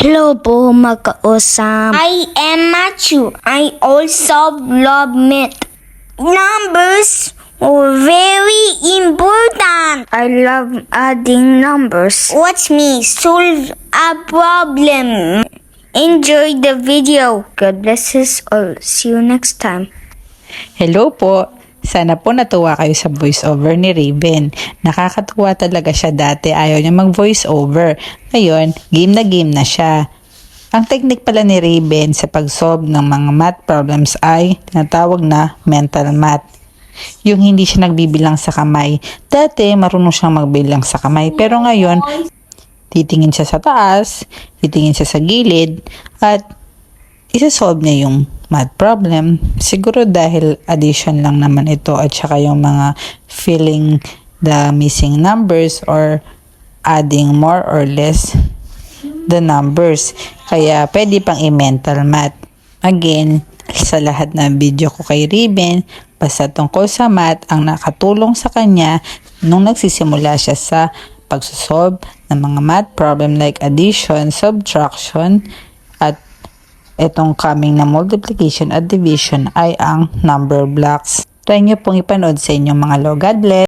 Hello po mga kaosam. I am Matthew. I also love math. Numbers are very important. I love adding numbers. Watch me solve a problem. Enjoy the video. God bless us all. See you next time. Hello po! Sana po natuwa kayo sa voiceover ni Raven. Nakakatuwa talaga siya dati, ayaw niya mag-voiceover. Ngayon, game na siya. Ang technique pala ni Raven sa pag-solve ng mga math problems ay tinatawag na mental math. Yung hindi siya nagbibilang sa kamay. Dati, marunong siyang magbilang sa kamay. Pero ngayon, titingin siya sa taas, titingin siya sa gilid, at isa-solve niya yung math problem. Siguro dahil addition lang naman ito at saka yung mga filling the missing numbers or adding more or less the numbers. Kaya pwede pang i-mental math. Again, sa lahat ng video ko kay Raven, basta tungkol sa math ang nakatulong sa kanya nung nagsisimula siya sa pagsosolve ng mga math problem like addition, subtraction, at itong coming na multiplication at division ay ang number blocks. Try nyo pong ipanood sa inyong mga log. God bless!